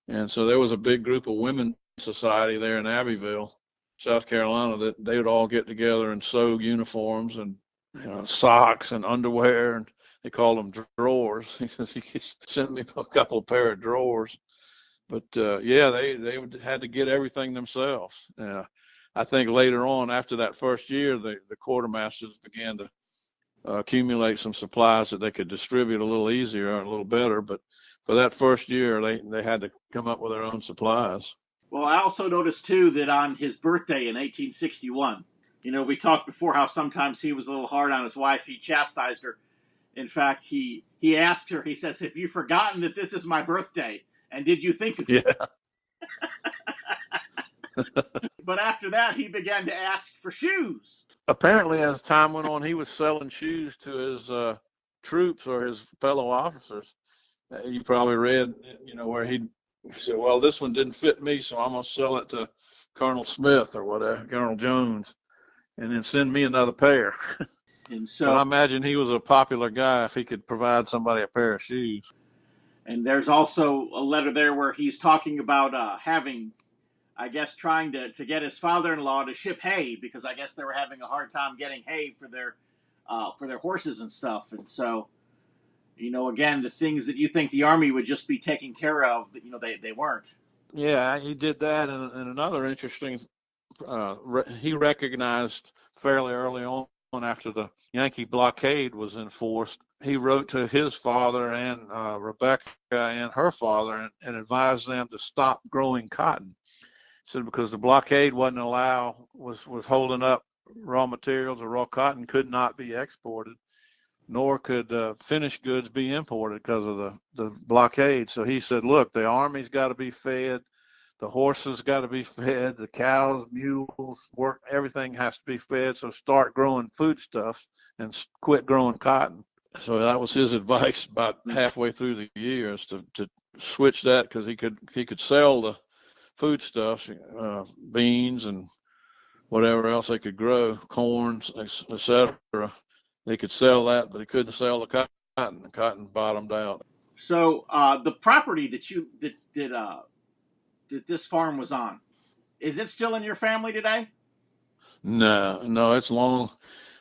And so there was a big group of women's society there in Abbeville, South Carolina, that they would all get together and sew uniforms and socks and underwear, and they called them drawers. He says he sent me a couple of pair of drawers. But they had to get everything themselves. I think later on, after that first year, the quartermasters began to accumulate some supplies that they could distribute a little easier and a little better. But for that first year, they had to come up with their own supplies. Well, I also noticed, too, that on his birthday in 1861, we talked before how sometimes he was a little hard on his wife. He chastised her. In fact, he asked her, he says, "Have you forgotten that this is my birthday? And did you think of it?" Yeah. But after that, he began to ask for shoes. Apparently, as time went on, he was selling shoes to his troops or his fellow officers. You probably read, where he said, "Well, this one didn't fit me, so I'm going to sell it to Colonel Smith or whatever, Colonel Jones, and then send me another pair." And so I imagine he was a popular guy if he could provide somebody a pair of shoes. And there's also a letter there where he's talking about having, I guess, trying to get his father-in-law to ship hay, because I guess they were having a hard time getting hay for their horses and stuff. And so, again, the things that you think the Army would just be taking care of, they weren't. Yeah, he did that. And another interesting, he recognized fairly early on, after the Yankee blockade was enforced, he wrote to his father and Rebecca and her father and advised them to stop growing cotton. He said because the blockade was holding up raw materials, or raw cotton could not be exported, nor could finished goods be imported because of the blockade. So he said, look, the Army's got to be fed. The horses got to be fed, the cows, mules, everything has to be fed. So start growing foodstuffs and quit growing cotton. So that was his advice about halfway through the years to switch that, because he could sell the foodstuffs, beans and whatever else they could grow, corn, etc. They could sell that, but he couldn't sell the cotton. The cotton bottomed out. So the property that this farm was on, is it still in your family today? No, it's long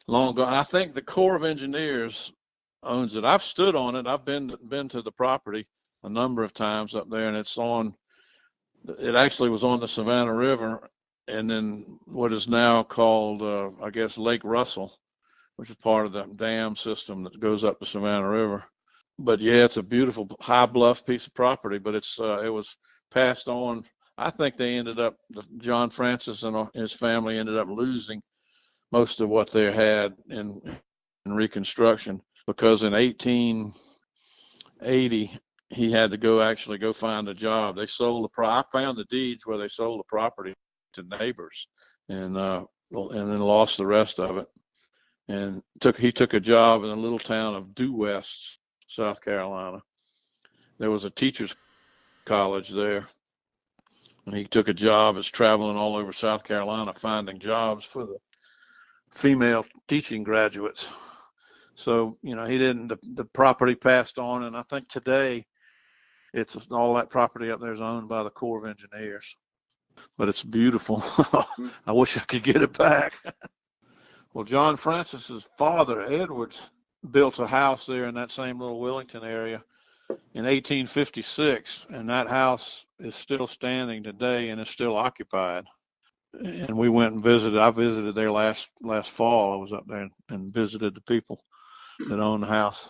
gone. I think the Corps of Engineers owns it. I've stood on it. I've been to the property a number of times up there, and it actually was on the Savannah River, and then what is now called, I guess, Lake Russell, which is part of the dam system that goes up the Savannah River. But yeah, it's a beautiful high bluff piece of property, but it was passed on. I think John Francis and his family ended up losing most of what they had in Reconstruction, because in 1880 he had to go find a job. They sold I found the deeds where they sold the property to neighbors, and then lost the rest of it. And he took a job in the little town of Due West, South Carolina. There was a teacher's college there, and he took a job as traveling all over South Carolina finding jobs for the female teaching graduates. So the property passed on, and I think today all that property up there is owned by the Corps of Engineers. But it's beautiful. I wish I could get it back. Well, John Francis's father, Edwards, built a house there in that same little Willington area in 1856, and that house is still standing today and is still occupied. And we went and visited. I visited there last fall. I was up there and visited the people that own the house,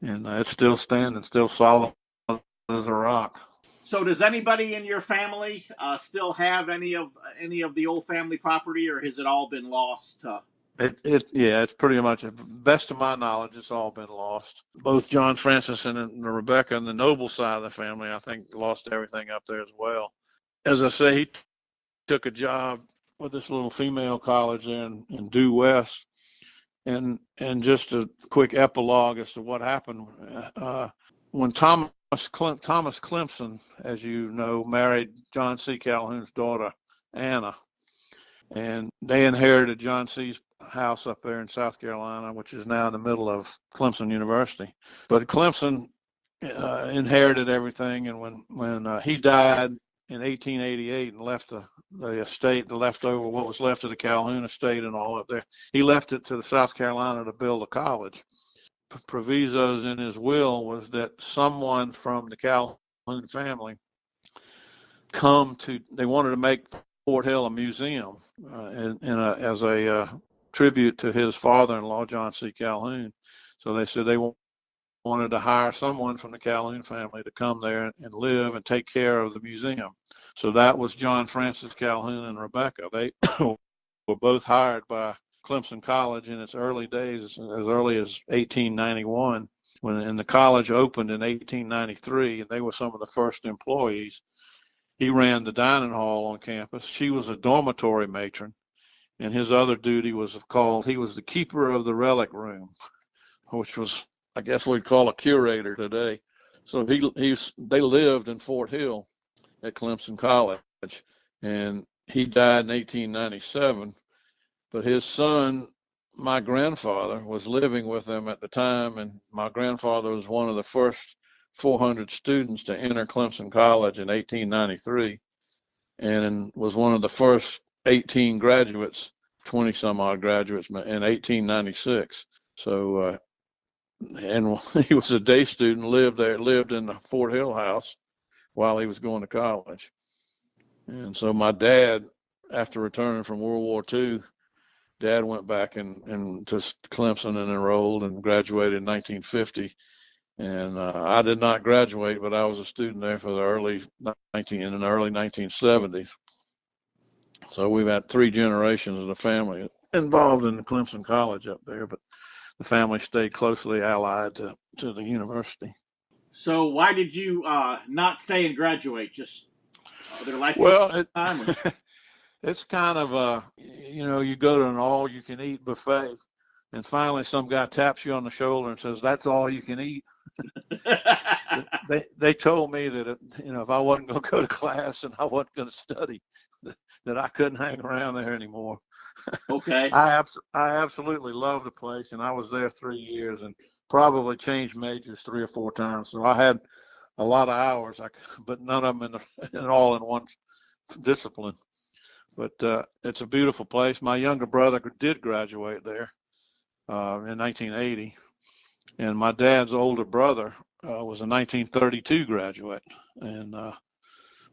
and it's still standing, still solid as a rock. So does anybody in your family still have any of the old family property, or has it all been lost? Yeah, it's pretty much, best of my knowledge, it's all been lost. Both John Francis and Rebecca and the noble side of the family, I think, lost everything up there as well. As I say, he took a job with this little female college there in Due West. And just a quick epilogue as to what happened. When Thomas Clemson, as you know, married John C. Calhoun's daughter, Anna, and they inherited John C.'s house up there in South Carolina, which is now in the middle of Clemson University. But Clemson inherited everything, and when he died in 1888 and left the estate, the leftover, what was left of the Calhoun estate and all up there, he left it to the South Carolina to build a college. Provisos in his will was that someone from the Calhoun family they wanted to make Fort Hill a museum as a tribute to his father-in-law, John C. Calhoun. So they said they wanted to hire someone from the Calhoun family to come there and live and take care of the museum. So that was John Francis Calhoun and Rebecca. They were both hired by Clemson College in its early days, as early as 1891, and the college opened in 1893, and they were some of the first employees. He ran the dining hall on campus. She was a dormitory matron, and his other duty was he was the keeper of the relic room, which was, I guess we'd call a curator today. So they lived in Fort Hill at Clemson College, and he died in 1897. But his son, my grandfather, was living with them at the time, and my grandfather was one of the first 400 students to enter Clemson College in 1893, and was one of the first 18 graduates, 20 some odd graduates in 1896. So, and he was a day student, lived in the Fort Hill house while he was going to college. And so my dad, after returning from World War II, Dad went back and to Clemson and enrolled and graduated in 1950. And I did not graduate, but I was a student there for the early 1970s. So we've had 3 generations of the family involved in the Clemson College up there, but the family stayed closely allied to the university. So why did you not stay and graduate? Just their life time? It's kind of you go to an all-you-can-eat buffet, and finally some guy taps you on the shoulder and says, "That's all you can eat." They told me that if I wasn't going to go to class and I wasn't going to study, that I couldn't hang around there anymore. Okay. I absolutely love the place, and I was there 3 years and probably changed majors 3 or 4 times. So I had a lot of hours, but none of them all in one discipline. But it's a beautiful place. My younger brother did graduate there in 1980, and my dad's older brother was a 1932 graduate and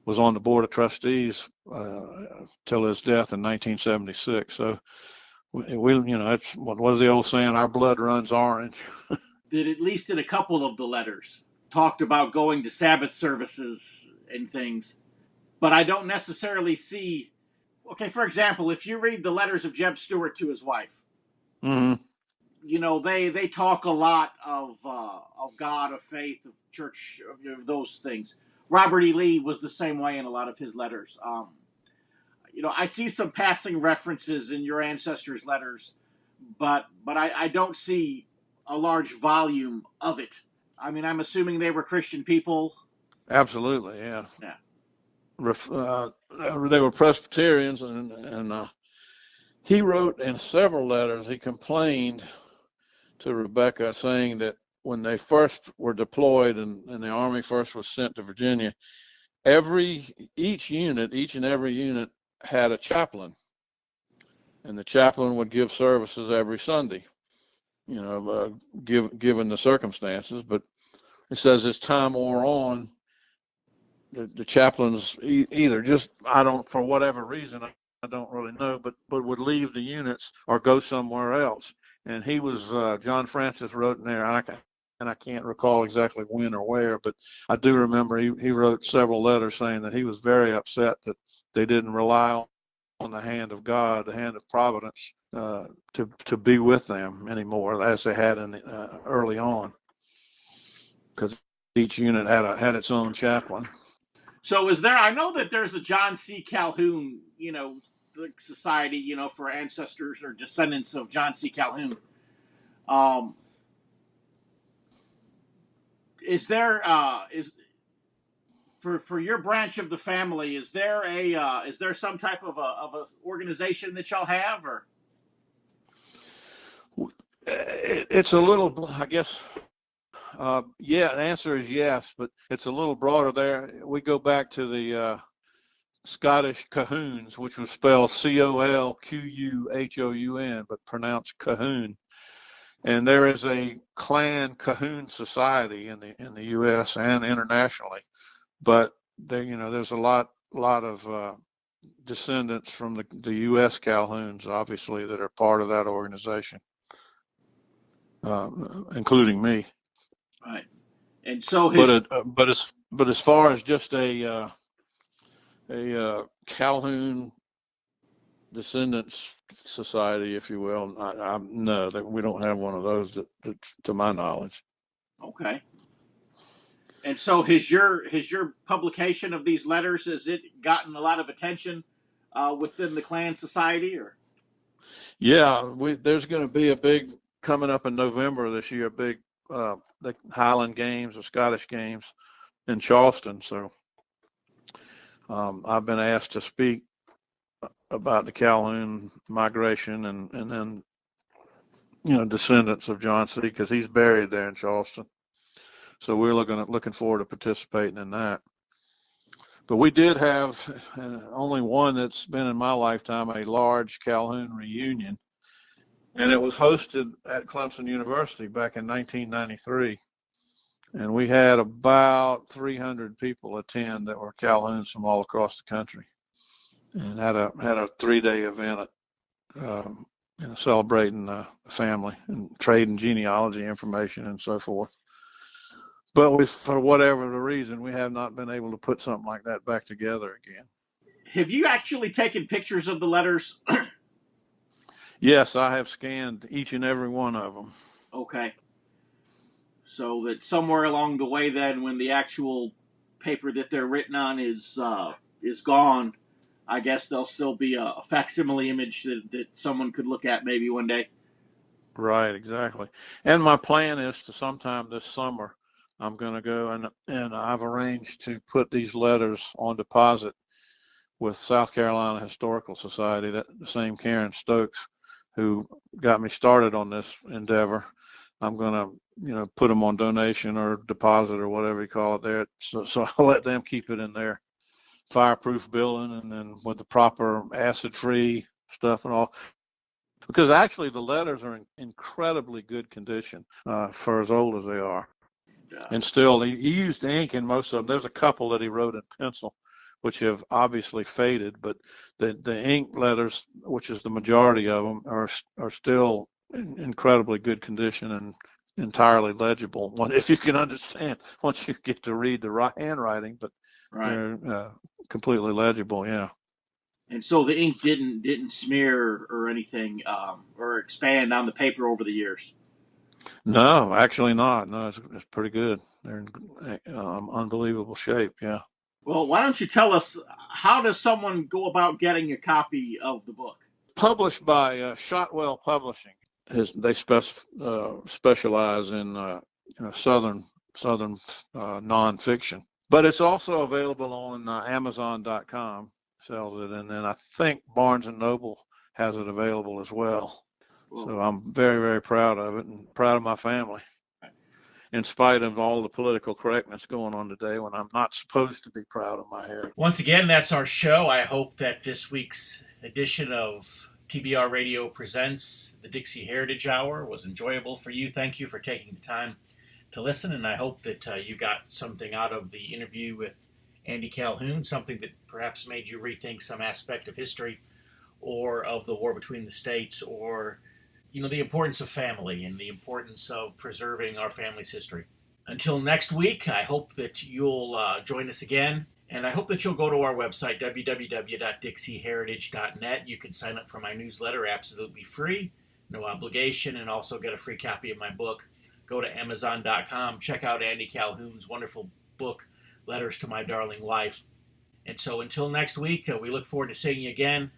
was on the board of trustees till his death in 1976. So it's what was the old saying? Our blood runs orange. Did at least in a couple of the letters talked about going to Sabbath services and things, but I don't necessarily see. Okay, for example, if you read the letters of Jeb Stuart to his wife, mm-hmm. They talk a lot of God, of faith, of church, of those things. Robert E. Lee was the same way in a lot of his letters. I see some passing references in your ancestors' letters, but I don't see a large volume of it. I mean, I'm assuming they were Christian people. Absolutely, yeah. Yeah. They were Presbyterians, and he wrote in several letters, he complained to Rebecca, saying that when they first were deployed and the Army first was sent to Virginia, each and every unit had a chaplain, and the chaplain would give services every Sunday, given the circumstances. But it says as time wore on, the chaplains either just, for whatever reason, I don't really know, but would leave the units or go somewhere else. And he was, John Francis wrote in there, and and I can't recall exactly when or where, but I do remember he wrote several letters saying that he was very upset that they didn't rely on the hand of God, the hand of providence, to be with them anymore, as they had in early on, because each unit had its own chaplain. So is there? I know that there's a John C. Calhoun, the society, for ancestors or descendants of John C. Calhoun. Is there is for your branch of the family? Is there some type of a organization that y'all have, or? It's a little, I guess. Yeah, the answer is yes, but it's a little broader there. We go back to the Scottish Cahoons, which was spelled Colquhoun, but pronounced Cahoon. And there is a clan Cahoon society in the U.S. and internationally, but there's a lot of descendants from the U.S. Calhouns, obviously, that are part of that organization, including me. Right. And so but as far as just a Calhoun descendants society, if you will, no, we don't have one of those that to my knowledge. Okay. And so has your publication of these letters, has it gotten a lot of attention within the clan society, or? Yeah, there's going to be a big coming up in November this year, a big the Highland Games or Scottish Games in Charleston. So I've been asked to speak about the Calhoun migration and then descendants of John C. because he's buried there in Charleston. So we're looking forward to participating in that. But we did have only one that's been in my lifetime, a large Calhoun reunion, and it was hosted at Clemson University back in 1993. And we had about 300 people attend that were Calhouns from all across the country, and had a 3-day event celebrating the family and trading genealogy information and so forth. But for whatever the reason, we have not been able to put something like that back together again. Have you actually taken pictures of the letters? Yes, I have scanned each and every one of them. Okay. So that somewhere along the way, then, when the actual paper that they're written on is gone, I guess there'll still be a facsimile image that someone could look at maybe one day. Right, exactly. And my plan is to sometime this summer, I'm going to go and I've arranged to put these letters on deposit with South Carolina Historical Society, that the same Karen Stokes who got me started on this endeavor. I'm going to, put them on donation or deposit or whatever you call it there. So I'll let them keep it in their fireproof building, and then with the proper acid-free stuff and all. Because actually the letters are in incredibly good condition for as old as they are. Yeah. And still, he used ink in most of them. There's a couple that he wrote in pencil, which have obviously faded, but the ink letters, which is the majority of them, are still in incredibly good condition and entirely legible. If you can understand, once you get to read the handwriting, but right. They're completely legible, yeah. And so the ink didn't smear or anything or expand on the paper over the years? No, actually not. No, it's pretty good. They're in unbelievable shape, yeah. Well, why don't you tell us, how does someone go about getting a copy of the book? Published by Shotwell Publishing. They specialize in Southern nonfiction. But it's also available on Amazon.com, sells it, and then I think Barnes & Noble has it available as well. Whoa. So I'm very, very proud of it and proud of my family, in spite of all the political correctness going on today when I'm not supposed to be proud of my hair. Once again, that's our show. I hope that this week's edition of TBR Radio Presents the Dixie Heritage Hour was enjoyable for you. Thank you for taking the time to listen, and I hope that you got something out of the interview with Andy Calhoun, something that perhaps made you rethink some aspect of history or of the war between the states, or the importance of family and the importance of preserving our family's history. Until next week, I hope that you'll join us again. And I hope that you'll go to our website, www.dixieheritage.net. You can sign up for my newsletter absolutely free, no obligation, and also get a free copy of my book. Go to Amazon.com. Check out Andy Calhoun's wonderful book, Letters to My Darling Wife. And so until next week, we look forward to seeing you again.